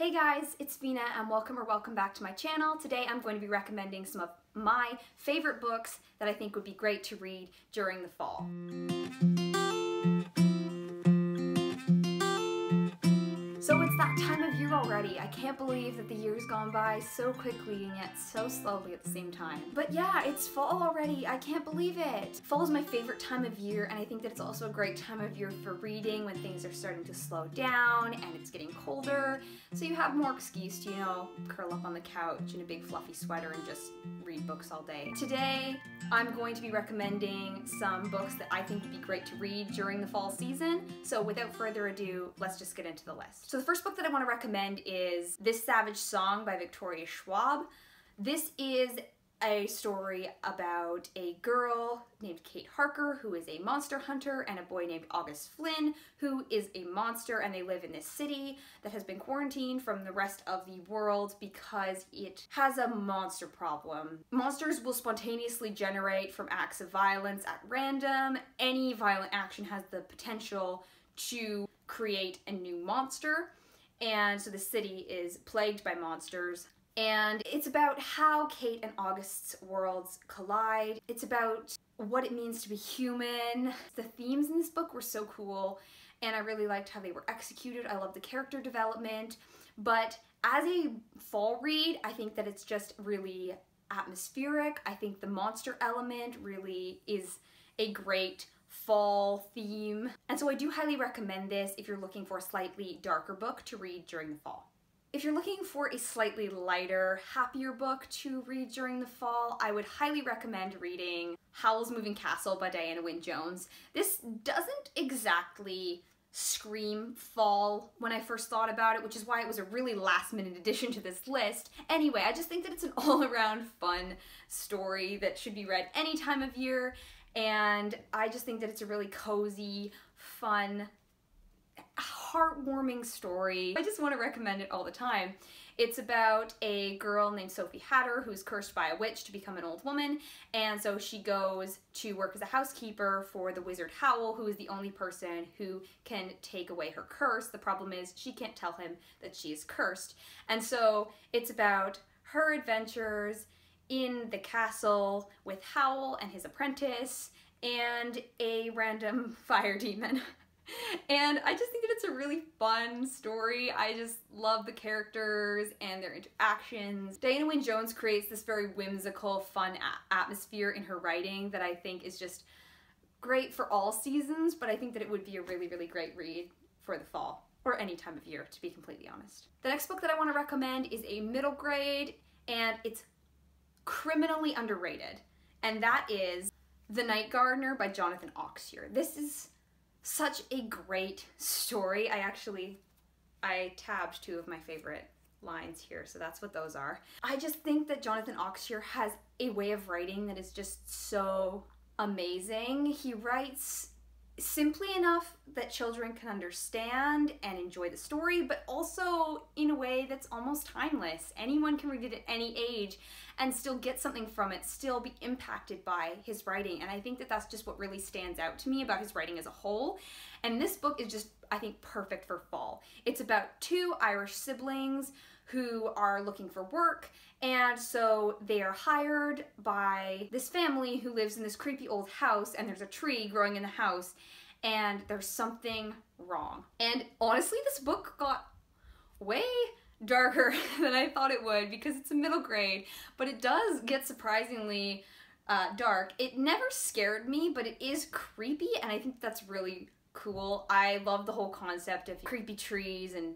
Hey guys, it's Vina and welcome back to my channel. Today I'm going to be recommending some of my favorite books that I think would be great to read during the fall. So it's that time of year already. I can't believe that the year's gone by so quickly and yet so slowly at the same time. But yeah, it's fall already. I can't believe it. Fall is my favorite time of year, and I think that it's also a great time of year for reading when things are starting to slow down and it's getting colder. So you have more excuse to, curl up on the couch in a big fluffy sweater and just read books all day. Today, I'm going to be recommending some books that I think would be great to read during the fall season. So without further ado, let's just get into the list. So the first book that I want to recommend is This Savage Song by Victoria Schwab. This is a story about a girl named Kate Harker who is a monster hunter and a boy named August Flynn who is a monster, and they live in this city that has been quarantined from the rest of the world because it has a monster problem. Monsters will spontaneously generate from acts of violence at random. Any violent action has the potential to create a new monster, and so the city is plagued by monsters. And it's about how Kate and August's worlds collide. It's about what it means to be human. The themes in this book were so cool, and I really liked how they were executed. I love the character development, but as a fall read, I think that it's just really atmospheric. I think the monster element really is a great fall theme, and so I do highly recommend this if you're looking for a slightly darker book to read during the fall. If you're looking for a slightly lighter, happier book to read during the fall, I would highly recommend reading Howells Moving Castle by Diana Wynne Jones. This doesn't exactly scream fall when I first thought about it, which is why it was a really last-minute addition to this list. Anyway, I just think that it's an all-around fun story that should be read any time of year, and I just think that it's a really cozy, fun, heartwarming story. I just want to recommend it all the time. It's about a girl named Sophie Hatter who's cursed by a witch to become an old woman, and so she goes to work as a housekeeper for the wizard Howell, who is the only person who can take away her curse. The problem is she can't tell him that she is cursed, and so it's about her adventures in the castle with Howell and his apprentice and a random fire demon. And I just think that it's a really fun story. I just love the characters and their interactions. Diana Wynne Jones creates this very whimsical, fun atmosphere in her writing that I think is just great for all seasons, but I think that it would be a really, really great read for the fall, or any time of year, to be completely honest. The next book that I want to recommend is a middle grade, and it's criminally underrated, and that is The Night Gardener by Jonathan Auxier. This is such a great story. I tabbed two of my favorite lines here, so that's what those are. I just think that Jonathan Auxier has a way of writing that is just so amazing. He writes simply enough that children can understand and enjoy the story, but also in a way that's almost timeless. Anyone can read it at any age and still get something from it, still be impacted by his writing. And I think that that's just what really stands out to me about his writing as a whole. And this book is just, I think, perfect for fall. It's about two Irish siblings who are looking for work, and so they are hired by this family who lives in this creepy old house, and there's a tree growing in the house, and there's something wrong. And honestly, this book got way darker than I thought it would because it's a middle grade, but it does get surprisingly dark. It never scared me, but it is creepy, and I think that's really cool. I love the whole concept of creepy trees and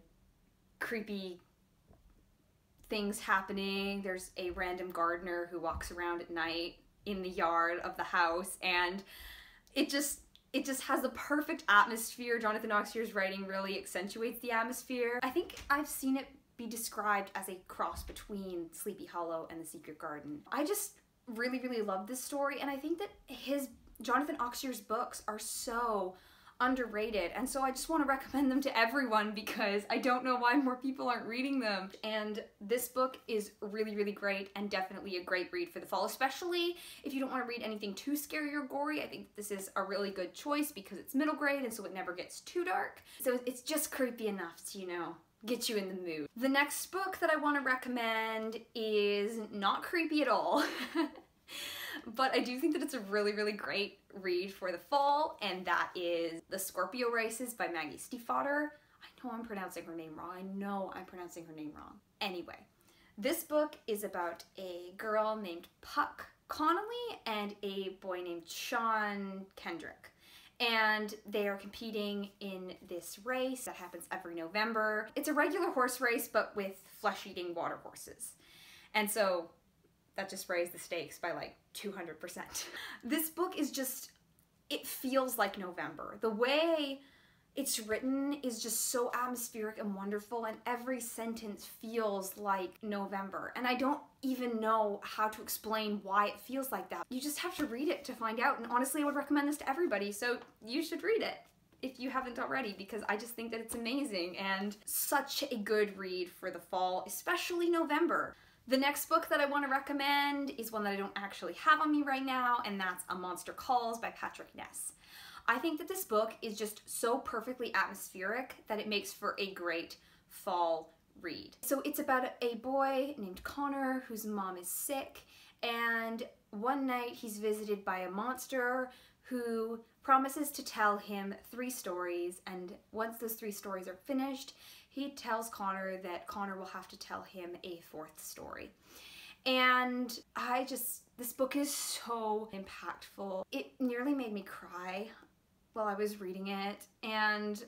creepy things happening. There's a random gardener who walks around at night in the yard of the house, and it just has the perfect atmosphere. Jonathan Auxier's writing really accentuates the atmosphere. I think I've seen it be described as a cross between Sleepy Hollow and The Secret Garden. I just really, really love this story, and I think that Jonathan Auxier's books are so underrated, and so I just want to recommend them to everyone because I don't know why more people aren't reading them. And this book is really, really great and definitely a great read for the fall, especially if you don't want to read anything too scary or gory. I think this is a really good choice because it's middle grade and so it never gets too dark. So it's just creepy enough to, get you in the mood. The next book that I want to recommend is not creepy at all, but I do think that it's a really, really great read for the fall, and that is The Scorpio Races by Maggie Stiefvater. I know I'm pronouncing her name wrong. Anyway, this book is about a girl named Puck Connolly and a boy named Sean Kendrick. And they are competing in this race that happens every November. It's a regular horse race, but with flesh-eating water horses. And so that just raised the stakes by like 200%. This book is just, it feels like November. The way it's written is just so atmospheric and wonderful, and every sentence feels like November. And I don't even know how to explain why it feels like that. You just have to read it to find out, and honestly, I would recommend this to everybody, so you should read it if you haven't already, because I just think that it's amazing and such a good read for the fall, especially November. The next book that I want to recommend is one that I don't actually have on me right now, and that's A Monster Calls by Patrick Ness. I think that this book is just so perfectly atmospheric that it makes for a great fall read. So it's about a boy named Connor whose mom is sick, and one night he's visited by a monster who promises to tell him 3 stories, and once those 3 stories are finished, he tells Connor that Connor will have to tell him a 4th story. And this book is so impactful. It nearly made me cry while I was reading it, and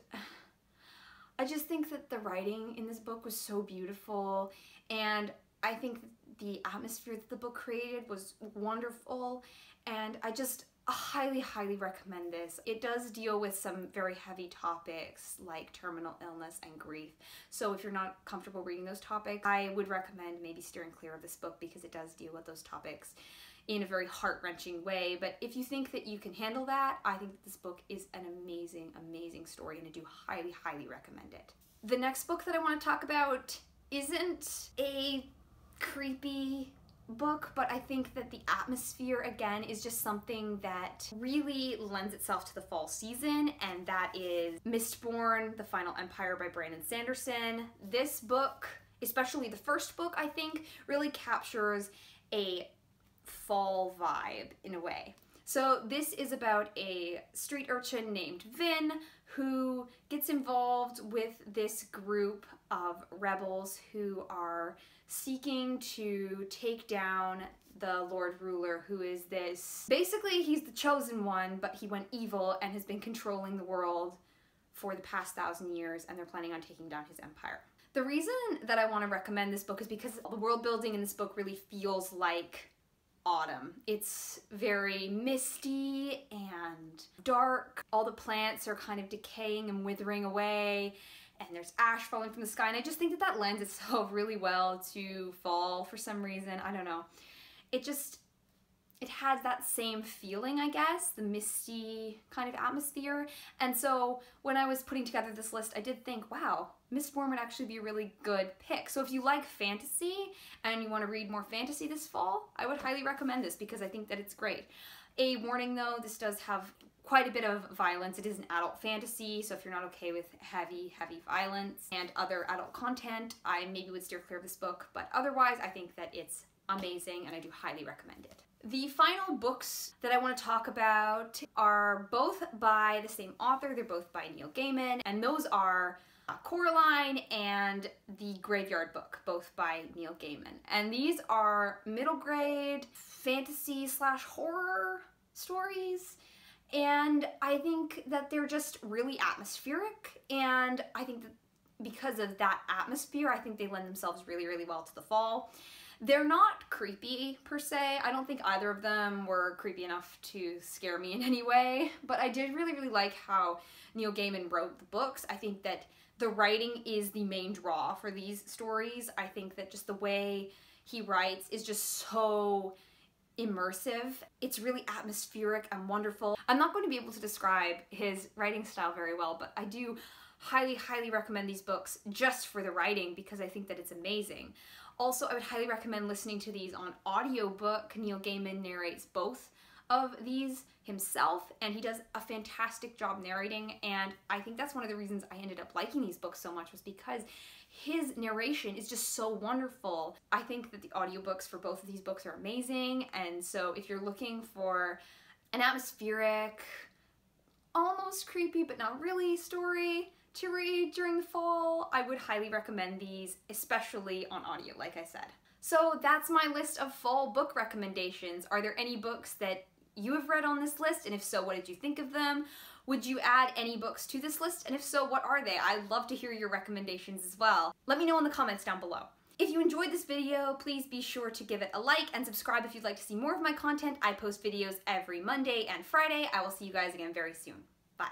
I just think that the writing in this book was so beautiful, and I think the atmosphere that the book created was wonderful, and I just highly, highly recommend this. It does deal with some very heavy topics like terminal illness and grief, so if you're not comfortable reading those topics, I would recommend maybe steering clear of this book because it does deal with those topics in a very heart-wrenching way. But if you think that you can handle that, I think that this book is an amazing, amazing story, and I do highly, highly recommend it. The next book that I want to talk about isn't a creepy book, but I think that the atmosphere, again, is just something that really lends itself to the fall season, and that is Mistborn, The Final Empire by Brandon Sanderson. This book, especially the first book, I think, really captures a fall vibe in a way. So this is about a street urchin named Vin who gets involved with this group of rebels who are seeking to take down the Lord Ruler, who is this, basically he's the chosen one, but he went evil and has been controlling the world for the past 1,000 years, and they're planning on taking down his empire. The reason that I want to recommend this book is because the world building in this book really feels like autumn. It's very misty and dark. All the plants are kind of decaying and withering away, and there's ash falling from the sky, and I just think that that lends itself really well to fall for some reason. I don't know. It has that same feeling, I guess, the misty kind of atmosphere. And so when I was putting together this list, I did think, wow, Mistborn would actually be a really good pick. So if you like fantasy and you want to read more fantasy this fall, I would highly recommend this because I think that it's great. A warning though, this does have quite a bit of violence. It is an adult fantasy, so if you're not okay with heavy, heavy violence and other adult content, I maybe would steer clear of this book, but otherwise I think that it's amazing and I do highly recommend it. The final books that I want to talk about are both by the same author. They're both by Neil Gaiman, and those are Coraline and The Graveyard Book, both by Neil Gaiman. And these are middle grade fantasy / horror stories, and I think that they're just really atmospheric, and I think that because of that atmosphere, I think they lend themselves really, really well to the fall. They're not creepy per se. I don't think either of them were creepy enough to scare me in any way, but I did really, really like how Neil Gaiman wrote the books. I think that the writing is the main draw for these stories. I think that just the way he writes is just so immersive. It's really atmospheric and wonderful. I'm not going to be able to describe his writing style very well, but I do highly, highly recommend these books just for the writing because I think that it's amazing. Also, I would highly recommend listening to these on audiobook. Neil Gaiman narrates both of these himself, and he does a fantastic job narrating, and I think that's one of the reasons I ended up liking these books so much was because his narration is just so wonderful. I think that the audiobooks for both of these books are amazing, and so if you're looking for an atmospheric, almost creepy but not really story to read during the fall, I would highly recommend these, especially on audio, like I said. So that's my list of fall book recommendations. Are there any books that you have read on this list? And if so, what did you think of them? Would you add any books to this list? And if so, what are they? I'd love to hear your recommendations as well. Let me know in the comments down below. If you enjoyed this video, please be sure to give it a like and subscribe if you'd like to see more of my content. I post videos every Monday and Friday. I will see you guys again very soon. Bye.